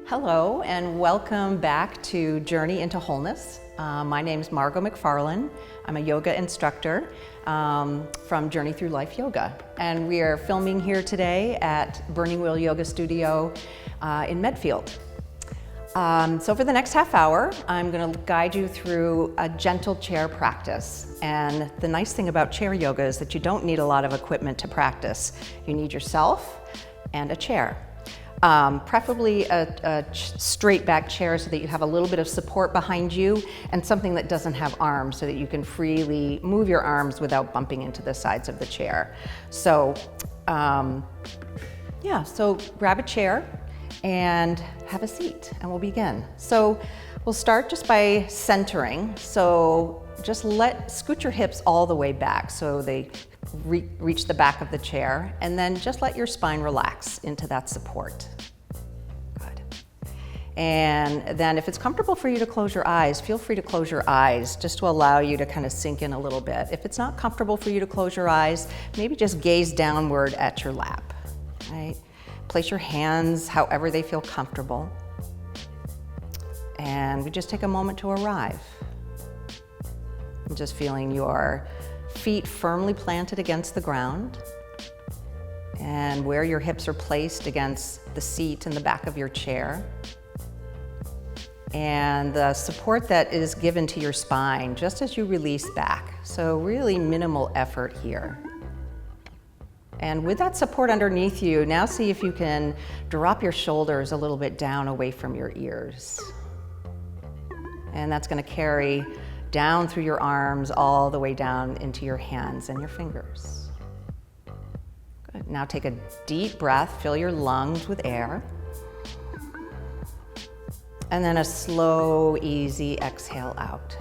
Hello and welcome back to Journey into Wholeness. My name is Margot McFarlane. I'm a yoga instructor from Journey Through Life Yoga. And we are filming here today at Burning Wheel Yoga Studio in Medfield. So for the next half hour, I'm going to guide you through a gentle chair practice. And the nice thing about chair yoga is that you don't need a lot of equipment to practice. You need yourself and a chair. Preferably a straight back chair so that you have a little bit of support behind you, and something that doesn't have arms so that you can freely move your arms without bumping into the sides of the chair. So so grab a chair and have a seat and we'll begin. So we'll start just by centering. So just scoot your hips all the way back so they reach the back of the chair, and then just let your spine relax into that support. Good. And then if it's comfortable for you to close your eyes, feel free to close your eyes just to allow you to kind of sink in a little bit. If it's not comfortable for you to close your eyes, maybe just gaze downward at your lap, right? Place your hands however they feel comfortable. And we just take a moment to arrive. I'm just feeling your feet firmly planted against the ground, and where your hips are placed against the seat in the back of your chair, and the support that is given to your spine just as you release back. So really minimal effort here. And with that support underneath you, now see if you can drop your shoulders a little bit down away from your ears. And that's going to carry down through your arms, all the way down into your hands and your fingers. Good. Now take a deep breath, fill your lungs with air. And then a slow, easy exhale out.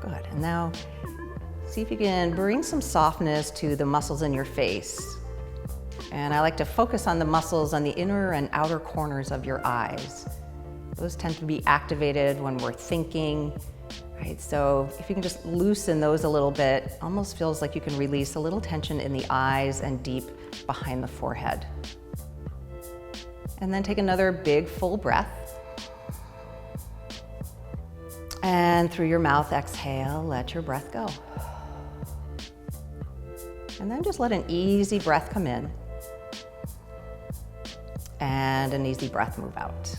Good. And now see if you can bring some softness to the muscles in your face. And I like to focus on the muscles on the inner and outer corners of your eyes. Those tend to be activated when we're thinking, right? So if you can just loosen those a little bit, almost feels like you can release a little tension in the eyes and deep behind the forehead. And then take another big full breath. And through your mouth, exhale, let your breath go. And then just let an easy breath come in and an easy breath move out.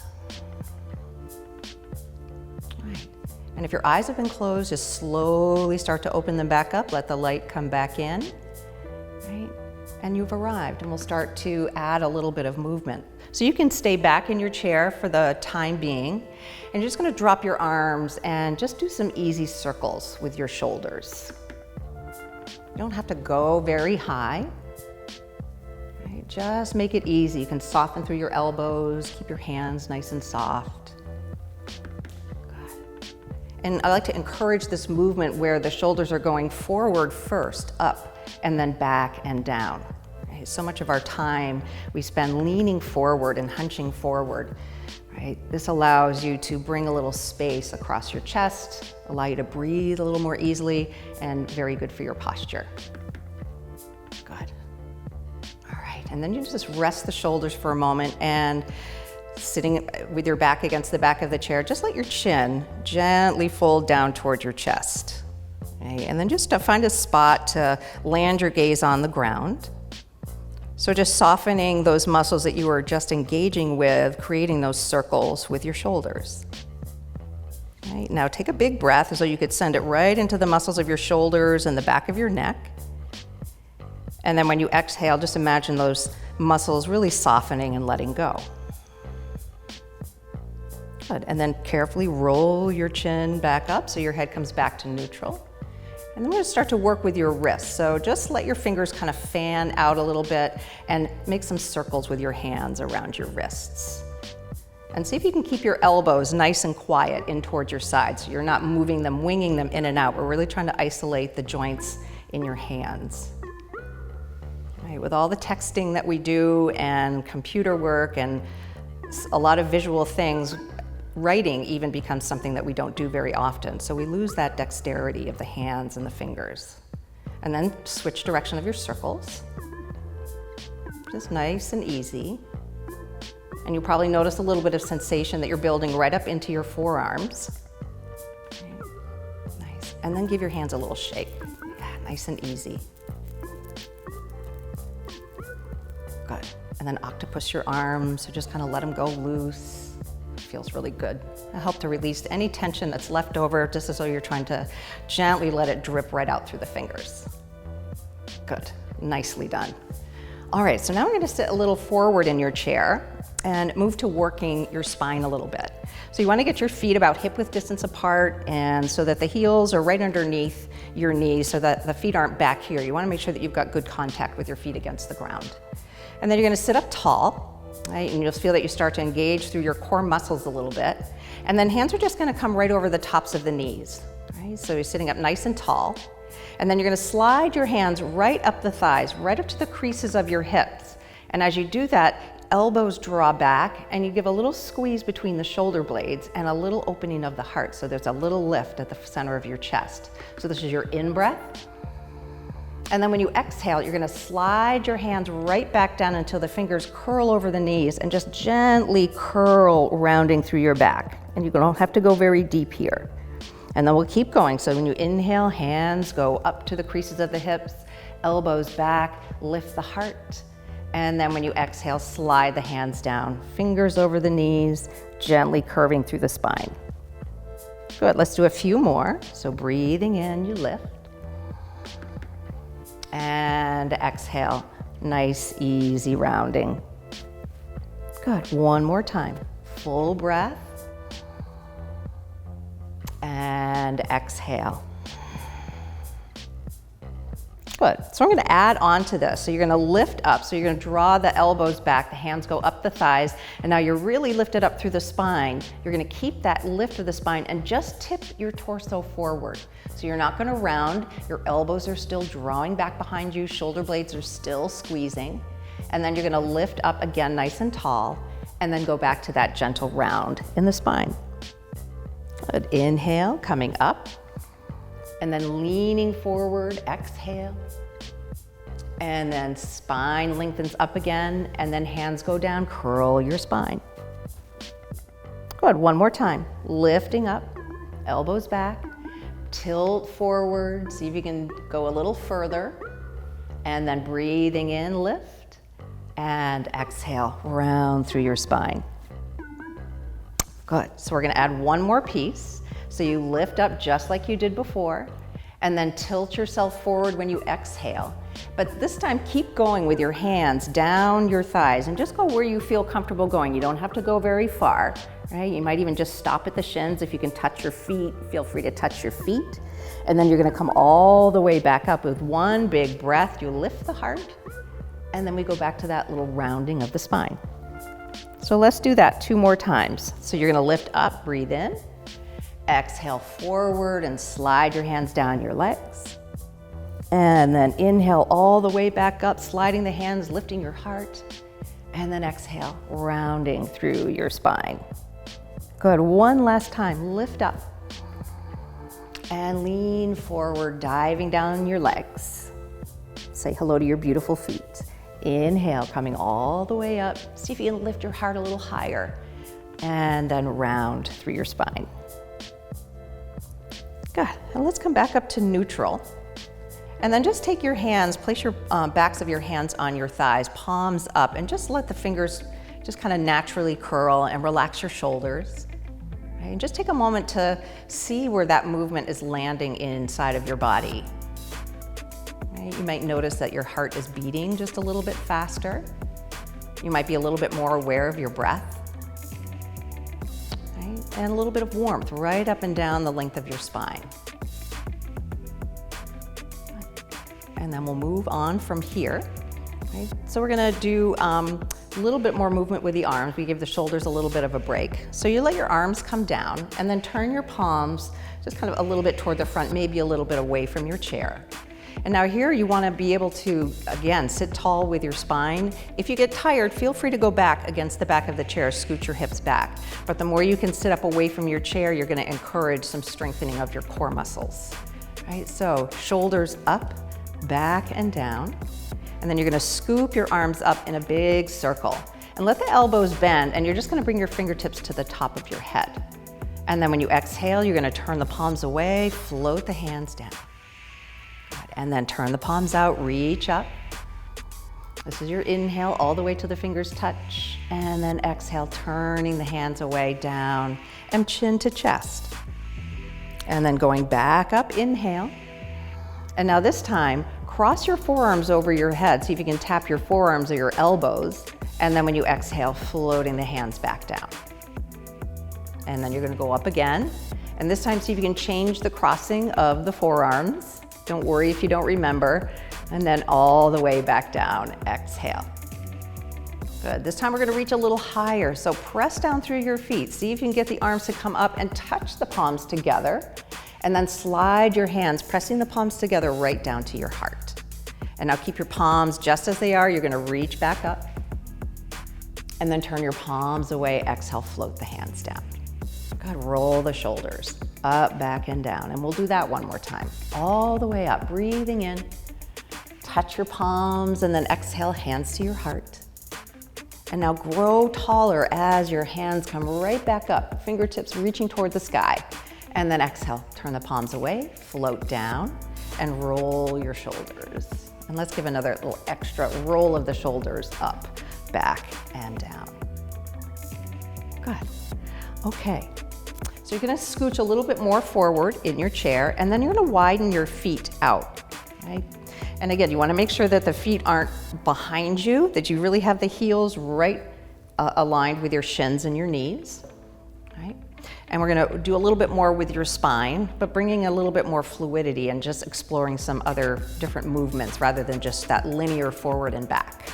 And if your eyes have been closed, just slowly start to open them back up. Let the light come back in, right? And you've arrived, and we'll start to add a little bit of movement. So you can stay back in your chair for the time being, and you're just gonna drop your arms and just do some easy circles with your shoulders. You don't have to go very high, right? Just make it easy. You can soften through your elbows, keep your hands nice and soft. And I like to encourage this movement where the shoulders are going forward first, up, and then back and down. Right? So much of our time we spend leaning forward and hunching forward. Right? This allows you to bring a little space across your chest, allow you to breathe a little more easily, and very good for your posture. Good. All right, and then you just rest the shoulders for a moment, and sitting with your back against the back of the chair, just let your chin gently fold down toward your chest. Okay? And then just find a spot to land your gaze on the ground. So just softening those muscles that you were just engaging with, creating those circles with your shoulders. Okay? Now take a big breath as though you could send it right into the muscles of your shoulders and the back of your neck. And then when you exhale, just imagine those muscles really softening and letting go. Good. And then carefully roll your chin back up so your head comes back to neutral. And then we're going to start to work with your wrists. So just let your fingers kind of fan out a little bit and make some circles with your hands around your wrists. And see if you can keep your elbows nice and quiet in towards your sides. So you're not moving them, winging them in and out. We're really trying to isolate the joints in your hands. Right, with all the texting that we do and computer work and a lot of visual things, writing even becomes something that we don't do very often. So we lose that dexterity of the hands and the fingers. And then switch direction of your circles. just nice and easy. And you'll probably notice a little bit of sensation that you're building right up into your forearms. Nice. And then give your hands a little shake. Yeah, nice and easy. Good. And then octopus your arms, so just kind of let them go loose. Feels really good. It'll help to release any tension that's left over, just as though you're trying to gently let it drip right out through the fingers. Good. Nicely done. All right, so now we're going to sit a little forward in your chair and move to working your spine a little bit. So you want to get your feet about hip-width distance apart, and so that the heels are right underneath your knees, so that the feet aren't back here. You want to make sure that you've got good contact with your feet against the ground. And then you're going to sit up tall, right? And you'll feel that you start to engage through your core muscles a little bit. And then hands are just going to come right over the tops of the knees, right? So you're sitting up nice and tall. And then you're going to slide your hands right up the thighs, right up to the creases of your hips. And as you do that, elbows draw back, and you give a little squeeze between the shoulder blades and a little opening of the heart. So there's a little lift at the center of your chest. So this is your in-breath. And then when you exhale, you're going to slide your hands right back down until the fingers curl over the knees, and just gently curl, rounding through your back. And you don't have to go very deep here. And then we'll keep going. So when you inhale, hands go up to the creases of the hips, elbows back, lift the heart. And then when you exhale, slide the hands down, fingers over the knees, gently curving through the spine. Good, let's do a few more. So breathing in, you lift. And exhale, nice, easy rounding. Good, one more time. Full breath. And exhale. Good. So I'm going to add on to this. So you're going to lift up. So you're going to draw the elbows back, the hands go up the thighs, and now you're really lifted up through the spine. You're going to keep that lift of the spine and just tip your torso forward. So you're not going to round. Your elbows are still drawing back behind you. Shoulder blades are still squeezing. And then you're going to lift up again nice and tall, and then go back to that gentle round in the spine. Good. Inhale, coming up, and then leaning forward, exhale. And then spine lengthens up again, and then hands go down, curl your spine. Good, one more time. Lifting up, elbows back, tilt forward, see if you can go a little further. And then breathing in, lift, and exhale, round through your spine. Good, so we're gonna add one more piece. So you lift up just like you did before, and then tilt yourself forward when you exhale. But this time, keep going with your hands down your thighs, and just go where you feel comfortable going. You don't have to go very far, right? You might even just stop at the shins. If you can touch your feet, feel free to touch your feet. And then you're gonna come all the way back up with one big breath. You lift the heart, and then we go back to that little rounding of the spine. So let's do that 2 more times. So you're gonna lift up, breathe in, exhale forward and slide your hands down your legs. And then inhale all the way back up, sliding the hands, lifting your heart. And then exhale, rounding through your spine. Good, one last time, lift up. And lean forward, diving down your legs. Say hello to your beautiful feet. Inhale, coming all the way up. See if you can lift your heart a little higher. And then round through your spine. Good, and let's come back up to neutral. And then just take your hands, place your backs of your hands on your thighs, palms up, and just let the fingers just kind of naturally curl and relax your shoulders. Right? And just take a moment to see where that movement is landing inside of your body. Right? You might notice that your heart is beating just a little bit faster. You might be a little bit more aware of your breath. Right? And a little bit of warmth right up and down the length of your spine. And then we'll move on from here. Right? So we're gonna do a little bit more movement with the arms. We give the shoulders a little bit of a break. So you let your arms come down and then turn your palms just kind of a little bit toward the front, maybe a little bit away from your chair. And now here you wanna be able to, again, sit tall with your spine. If you get tired, feel free to go back against the back of the chair, scoot your hips back. But the more you can sit up away from your chair, you're gonna encourage some strengthening of your core muscles. Right? So shoulders up, back and down. And then you're gonna scoop your arms up in a big circle and let the elbows bend, and you're just gonna bring your fingertips to the top of your head. And then when you exhale, you're gonna turn the palms away, float the hands down. Good. And then turn the palms out, reach up. This is your inhale, all the way till the fingers touch. And then exhale, turning the hands away, down, and chin to chest. And then going back up, inhale. And now this time, cross your forearms over your head, see if you can tap your forearms or your elbows. And then when you exhale, floating the hands back down. And then you're gonna go up again. And this time, see if you can change the crossing of the forearms. Don't worry if you don't remember. And then all the way back down, exhale. Good, this time we're gonna reach a little higher. So press down through your feet. See if you can get the arms to come up and touch the palms together. And then slide your hands, pressing the palms together right down to your heart. And now keep your palms just as they are. You're gonna reach back up. And then turn your palms away, exhale, float the hands down. Good, roll the shoulders up, back, and down. And we'll do that one more time. All the way up, breathing in. Touch your palms, and then exhale, hands to your heart. And now grow taller as your hands come right back up, fingertips reaching toward the sky. And then exhale, turn the palms away, float down, and roll your shoulders. And let's give another little extra roll of the shoulders up, back, and down. Good. Okay. So you're gonna scooch a little bit more forward in your chair, and then you're gonna widen your feet out, right? And again, you wanna make sure that the feet aren't behind you, that you really have the heels right aligned with your shins and your knees, right? And we're gonna do a little bit more with your spine, but bringing a little bit more fluidity and just exploring some other different movements rather than just that linear forward and back.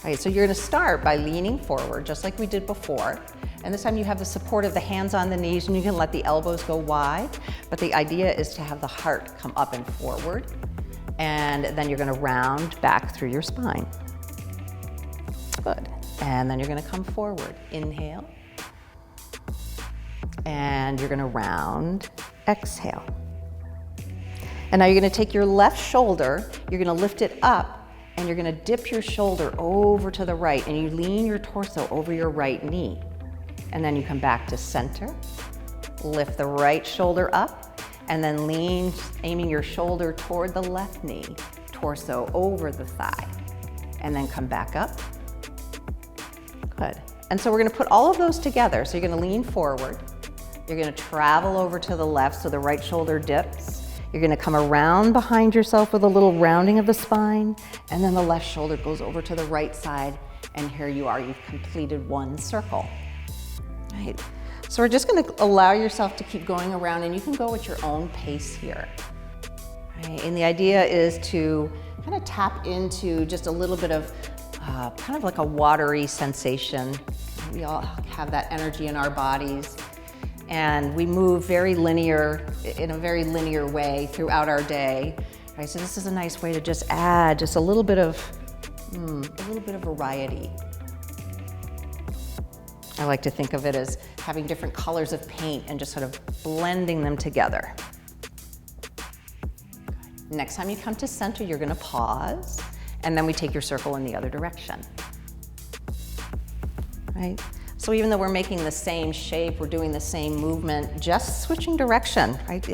All right, so you're gonna start by leaning forward, just like we did before. And this time you have the support of the hands on the knees, and you can let the elbows go wide. But the idea is to have the heart come up and forward. And then you're gonna round back through your spine. Good. And then you're gonna come forward. Inhale. And you're gonna round, exhale. And now you're gonna take your left shoulder, you're gonna lift it up, and you're gonna dip your shoulder over to the right, and you lean your torso over your right knee. And then you come back to center, lift the right shoulder up, and then lean, aiming your shoulder toward the left knee, torso over the thigh, and then come back up. Good. And so we're gonna put all of those together. So you're gonna lean forward, you're gonna travel over to the left so the right shoulder dips. You're gonna come around behind yourself with a little rounding of the spine, and then the left shoulder goes over to the right side, and here you are, you've completed one circle. Right. So we're just gonna allow yourself to keep going around, and you can go at your own pace here. Right. And the idea is to kind of tap into just a little bit of kind of like a watery sensation. We all have that energy in our bodies, and we move in a very linear way throughout our day. Right. So this is a nice way to just add just a little bit of variety. I like to think of it as having different colors of paint and just sort of blending them together. Next time you come to center, you're gonna pause, and then we take your circle in the other direction. Right? So even though we're making the same shape, we're doing the same movement, just switching direction, right?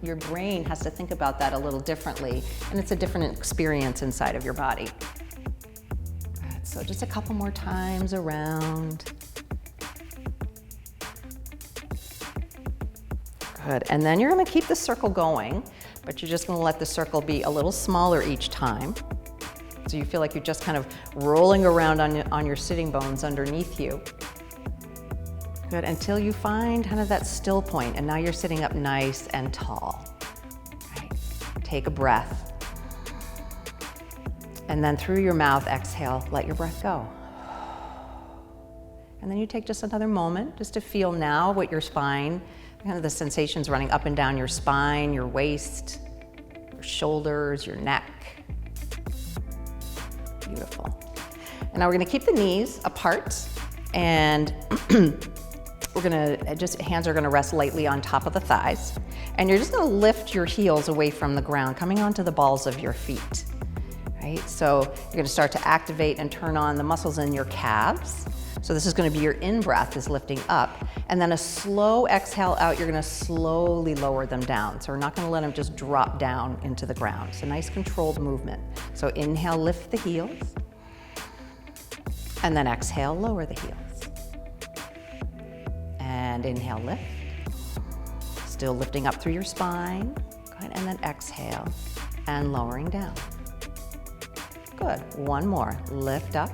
Your brain has to think about that a little differently, and it's a different experience inside of your body. Right, so just a couple more times around. Good, and then you're gonna keep the circle going, but you're just gonna let the circle be a little smaller each time. So you feel like you're just kind of rolling around on your sitting bones underneath you. Good, until you find kind of that still point, and now you're sitting up nice and tall. Right. Take a breath. And then through your mouth, exhale, let your breath go. And then you take just another moment just to feel now what your spine, kind of the sensations running up and down your spine, your waist, your shoulders, your neck. Beautiful. And now we're gonna keep the knees apart, and hands are gonna rest lightly on top of the thighs. And you're just gonna lift your heels away from the ground, coming onto the balls of your feet. Right? right? So you're gonna start to activate and turn on the muscles in your calves. So this is gonna be your in-breath is lifting up, and then a slow exhale out, you're gonna slowly lower them down. So we're not gonna let them just drop down into the ground. It's a nice controlled movement. So inhale, lift the heels, and then exhale, lower the heels. And inhale, lift. Still lifting up through your spine. Good, and then exhale, and lowering down. Good, one more, lift up,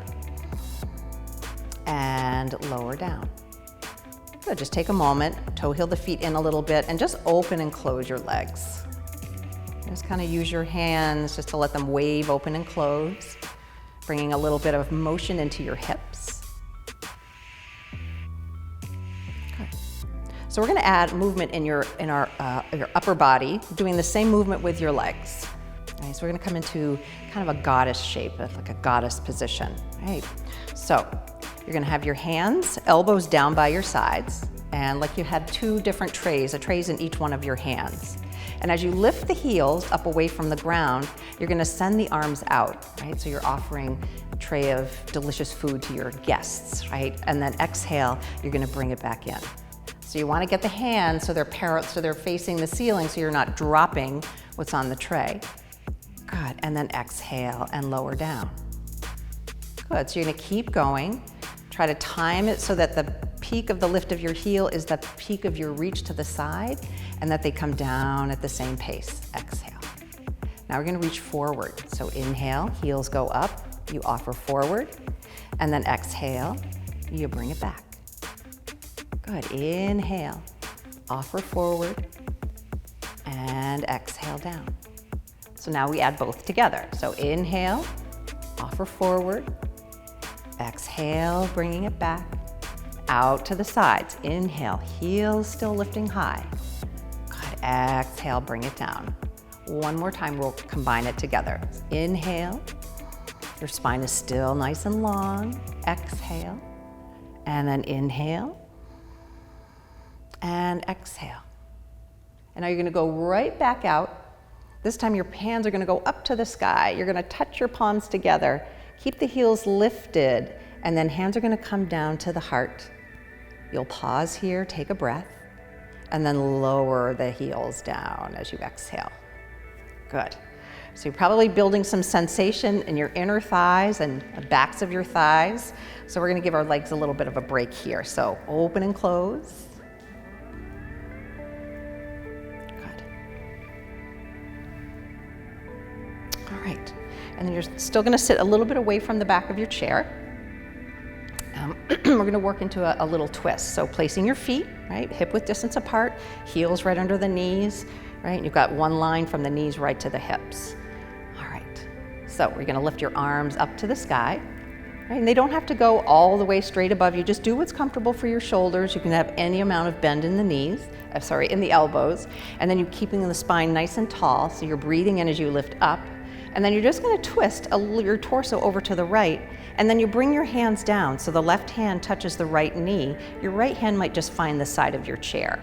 and lower down. Good, just take a moment, toe heel the feet in a little bit, and just open and close your legs. Just kind of use your hands just to let them wave open and close, bringing a little bit of motion into your hips. Good. So we're going to add movement in your upper body, doing the same movement with your legs. Okay, so we're going to come into kind of a goddess shape, like a goddess position. Right. So you're going to have your hands, elbows down by your sides, and like you had two different trays, a tray's in each one of your hands. And as you lift the heels up away from the ground, you're going to send the arms out, right? So you're offering a tray of delicious food to your guests, right? And then exhale, you're going to bring it back in. So you want to get the hands so they're facing the ceiling, so you're not dropping what's on the tray. Good, and then exhale and lower down. Good, so you're going to keep going. Try to time it so that the peak of the lift of your heel is the peak of your reach to the side, and that they come down at the same pace. Exhale. Now we're going to reach forward. So inhale, heels go up, you offer forward, and then exhale, you bring it back. Good, inhale, offer forward, and exhale down. So now we add both together. So inhale, offer forward, exhale, bringing it back, out to the sides. Inhale, heels still lifting high. Good, exhale, bring it down. One more time, we'll combine it together. Inhale, your spine is still nice and long. Exhale, and then inhale, and exhale. And now you're gonna go right back out. This time your hands are gonna go up to the sky. You're gonna touch your palms together. Keep the heels lifted, and then hands are gonna come down to the heart. You'll pause here, take a breath, and then lower the heels down as you exhale. Good. So you're probably building some sensation in your inner thighs and the backs of your thighs. So we're gonna give our legs a little bit of a break here. So open and close. All right, and then you're still gonna sit a little bit away from the back of your chair. We're gonna work into a little twist. So placing your feet, right, hip width distance apart, heels right under the knees, right? You've got one line from the knees right to the hips. All right, so we're gonna lift your arms up to the sky, right? And they don't have to go all the way straight above you. Just do what's comfortable for your shoulders. You can have any amount of bend in the knees, in the elbows, and then you're keeping the spine nice and tall, so you're breathing in as you lift up. And then you're just gonna twist your torso over to the right, and then you bring your hands down so the left hand touches the right knee. Your right hand might just find the side of your chair.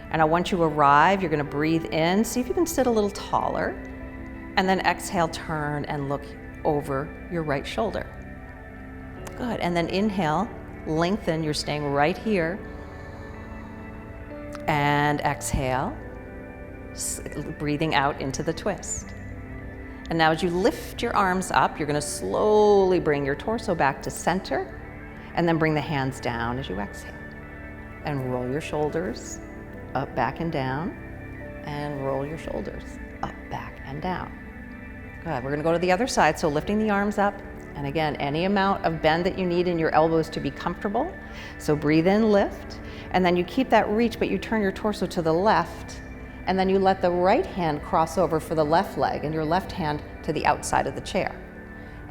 And now once you arrive, you're gonna breathe in, see if you can sit a little taller, and then exhale, turn and look over your right shoulder. Good, and then inhale, lengthen, you're staying right here, and exhale, breathing out into the twist. And now as you lift your arms up, you're gonna slowly bring your torso back to center, and then bring the hands down as you exhale. And roll your shoulders up, back, and down, and roll your shoulders up, back, and down. Good, we're gonna go to the other side, so lifting the arms up, and again, any amount of bend that you need in your elbows to be comfortable. So breathe in, lift, and then you keep that reach, but you turn your torso to the left, and then you let the right hand cross over for the left leg and your left hand to the outside of the chair.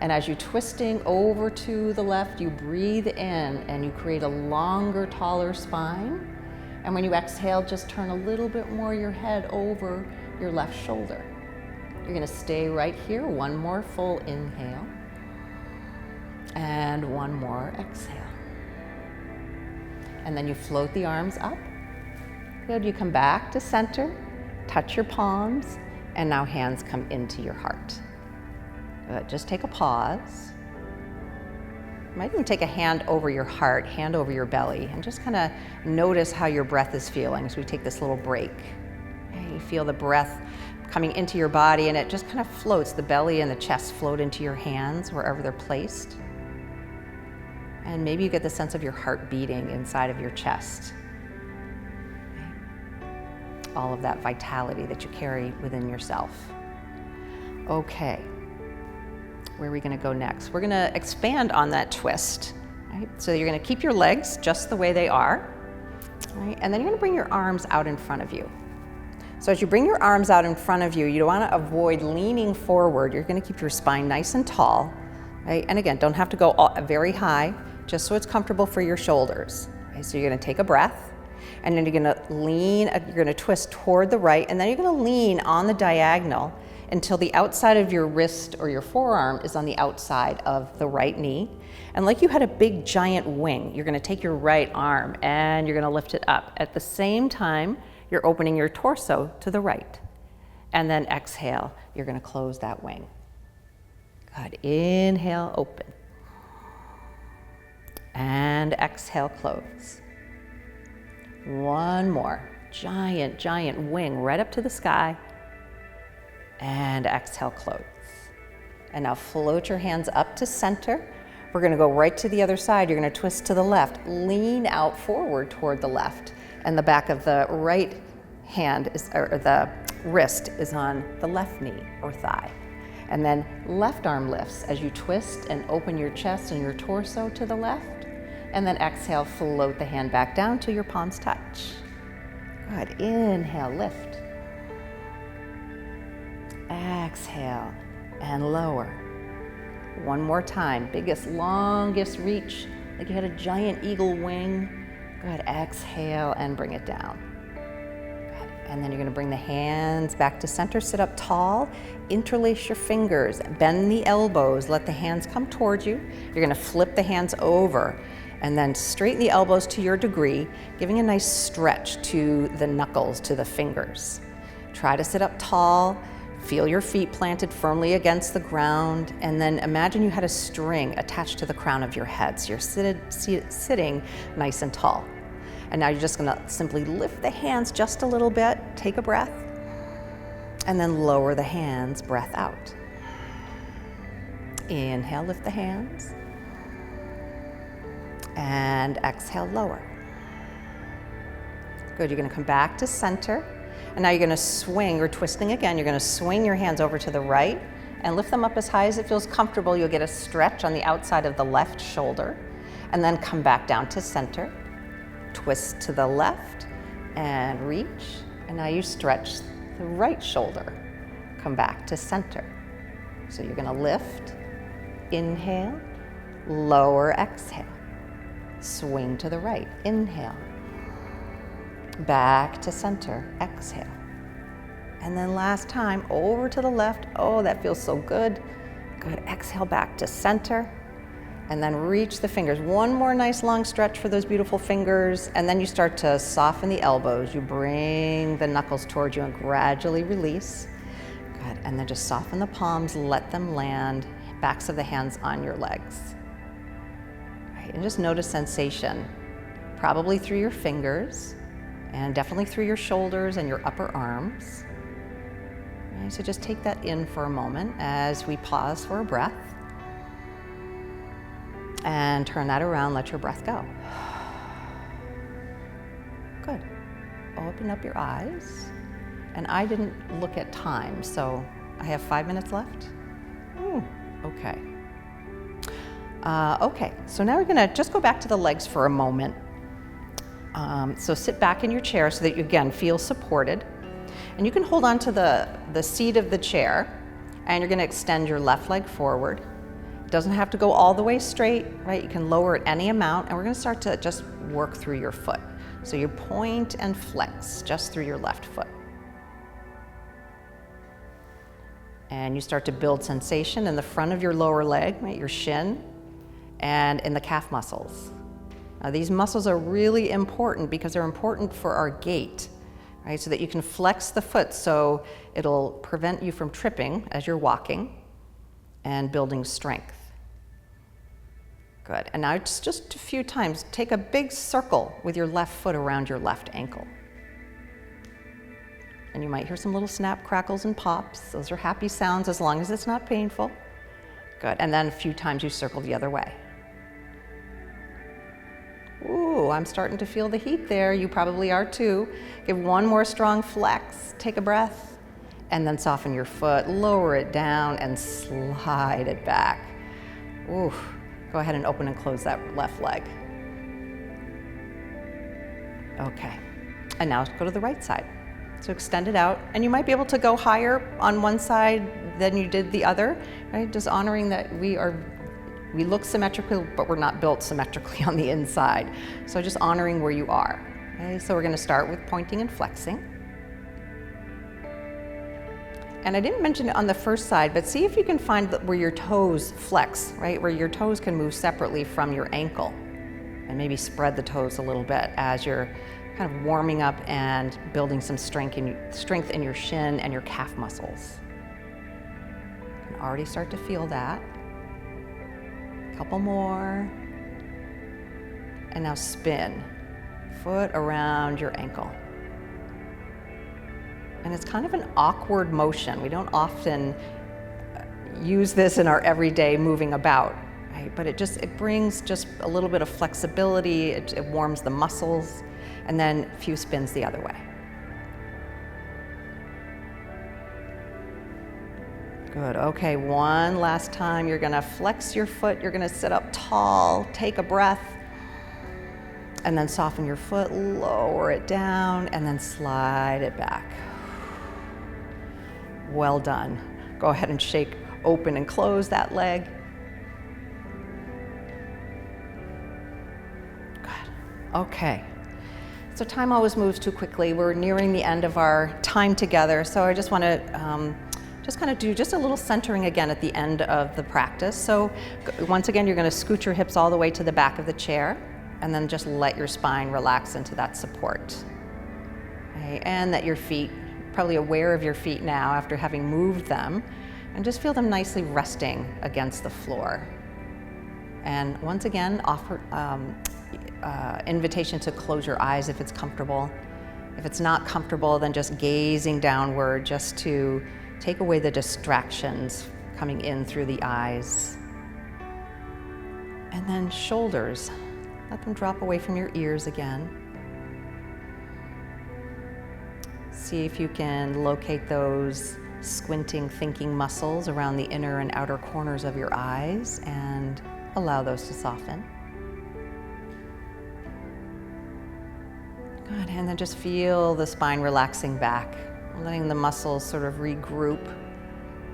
And as you're twisting over to the left, you breathe in and you create a longer, taller spine. And when you exhale, just turn a little bit more your head over your left shoulder. You're gonna stay right here. One more full inhale. And one more exhale. And then you float the arms up. Good, you come back to center, touch your palms, and now hands come into your heart. Good, just take a pause. You might even take a hand over your heart, hand over your belly, and just kind of notice how your breath is feeling as we take this little break. Okay, you feel the breath coming into your body, and it just kind of floats. The belly and the chest float into your hands wherever they're placed. And maybe you get the sense of your heart beating inside of your chest. Okay. All of that vitality that you carry within yourself. Okay. Where are we going to go next? We're going to expand on that twist. Right? So you're going to keep your legs just the way they are. Right? And then you're going to bring your arms out in front of you. So as you bring your arms out in front of you, you want to avoid leaning forward. You're going to keep your spine nice and tall. Right? And again, don't have to go very high, just so it's comfortable for your shoulders. Okay? So you're going to take a breath, and then you're going to lean, you're going to twist toward the right, and then you're going to lean on the diagonal until the outside of your wrist or your forearm is on the outside of the right knee. And like you had a big giant wing, you're going to take your right arm and you're going to lift it up. At the same time, you're opening your torso to the right. And then exhale, you're going to close that wing. Good. Inhale, open. And exhale, close. One more. Giant, giant wing right up to the sky. And exhale, close. And now float your hands up to center. We're going to go right to the other side. You're going to twist to the left. Lean out forward toward the left. And the back of the right hand, or the wrist, is on the left knee or thigh. And then left arm lifts as you twist and open your chest and your torso to the left. And then exhale, float the hand back down till your palms touch. Good. Inhale, lift. Exhale and lower. One more time. Biggest, longest reach, like you had a giant eagle wing. Good. Exhale and bring it down. Good. And then you're going to bring the hands back to center. Sit up tall. Interlace your fingers. Bend the elbows. Let the hands come towards you. You're going to flip the hands over and then straighten the elbows to your degree, giving a nice stretch to the knuckles, to the fingers. Try to sit up tall. Feel your feet planted firmly against the ground, and then imagine you had a string attached to the crown of your head. So you're sitting nice and tall. And now you're just gonna simply lift the hands just a little bit, take a breath, and then lower the hands, breath out. Inhale, lift the hands, and exhale, lower. Good, you're gonna come back to center. And now you're going to swing, or twisting again, you're going to swing your hands over to the right and lift them up as high as it feels comfortable. You'll get a stretch on the outside of the left shoulder, and then come back down to center. Twist to the left and reach. And now you stretch the right shoulder. Come back to center. So you're going to lift, inhale, lower, exhale. Swing to the right, inhale. Back to center, exhale. And then last time, over to the left. Oh, that feels so good. Good, exhale back to center. And then reach the fingers. One more nice long stretch for those beautiful fingers. And then you start to soften the elbows. You bring the knuckles towards you and gradually release. Good, and then just soften the palms, let them land, backs of the hands on your legs. Right, and just notice sensation, probably through your fingers, and definitely through your shoulders and your upper arms. Right, so just take that in for a moment as we pause for a breath. And turn that around, let your breath go. Good. Open up your eyes. And I didn't look at time, so I have 5 minutes left. Ooh, okay. Okay, so now we're gonna just go back to the legs for a moment. So sit back in your chair so that you, again, feel supported. And you can hold on to the seat of the chair, and you're gonna extend your left leg forward. It doesn't have to go all the way straight, right? You can lower it any amount, and we're gonna start to just work through your foot. So you point and flex just through your left foot. And you start to build sensation in the front of your lower leg, right, your shin, and in the calf muscles. Now, these muscles are really important because they're important for our gait, right? So that you can flex the foot so it'll prevent you from tripping as you're walking. and building strength. Good. And now just a few times, take a big circle with your left foot around your left ankle. And you might hear some little snap, crackles, and pops. Those are happy sounds as long as it's not painful. Good. And then a few times you circle the other way. Ooh, I'm starting to feel the heat there. You probably are too. Give one more strong flex. Take a breath. And then soften your foot, lower it down, and slide it back. Ooh. Go ahead and open and close that left leg. Okay. And now go to the right side. So extend it out, and you might be able to go higher on one side than you did the other, right? Just honoring that we look symmetrical, but we're not built symmetrically on the inside. So just honoring where you are. Okay? So we're going to start with pointing and flexing. And I didn't mention it on the first side, but see if you can find where your toes flex, right? Where your toes can move separately from your ankle. And maybe spread the toes a little bit as you're kind of warming up and building some strength in your shin and your calf muscles. You can already start to feel that. A couple more. And now spin. Foot around your ankle. And it's kind of an awkward motion. We don't often use this in our everyday moving about, right? But it brings just a little bit of flexibility. It warms the muscles. And then a few spins the other way. Good. Okay, one last time. You're going to flex your foot. You're going to sit up tall. Take a breath. And then soften your foot, lower it down, and then slide it back. Well done. Go ahead and shake open and close that leg. Good. Okay. So time always moves too quickly. We're nearing the end of our time together, so I just want to just kind of do just a little centering again at the end of the practice. So once again, you're going to scoot your hips all the way to the back of the chair, and then just let your spine relax into that support. Okay, and that your feet, probably aware of your feet now after having moved them, and just feel them nicely resting against the floor. And once again, offer invitation to close your eyes if it's comfortable. If it's not comfortable, then just gazing downward just to take away the distractions coming in through the eyes. And then shoulders, let them drop away from your ears again. See if you can locate those squinting, thinking muscles around the inner and outer corners of your eyes and allow those to soften. Good, and then just feel the spine relaxing back, letting the muscles sort of regroup,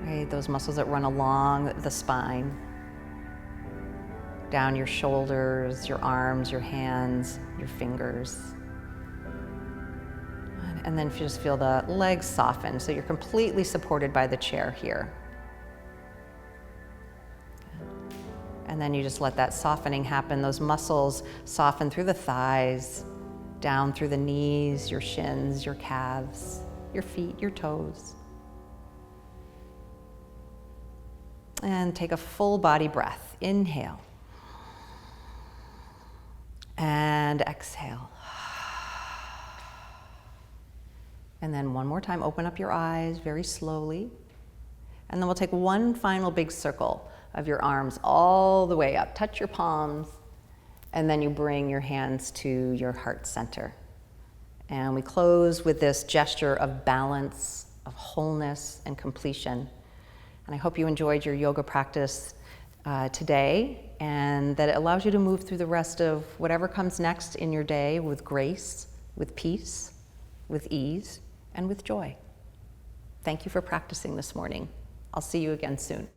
right? Those muscles that run along the spine, down your shoulders, your arms, your hands, your fingers. And then just feel the legs soften, so you're completely supported by the chair here. And then you just let that softening happen. Those muscles soften through the thighs, down through the knees, your shins, your calves, your feet, your toes. And take a full body breath. Inhale. And exhale. And then one more time, open up your eyes very slowly. And then we'll take one final big circle of your arms all the way up. Touch your palms, and then you bring your hands to your heart center. And we close with this gesture of balance, of wholeness, and completion. And I hope you enjoyed your yoga practice today, and that it allows you to move through the rest of whatever comes next in your day with grace, with peace, with ease, and with joy. Thank you for practicing this morning. I'll see you again soon.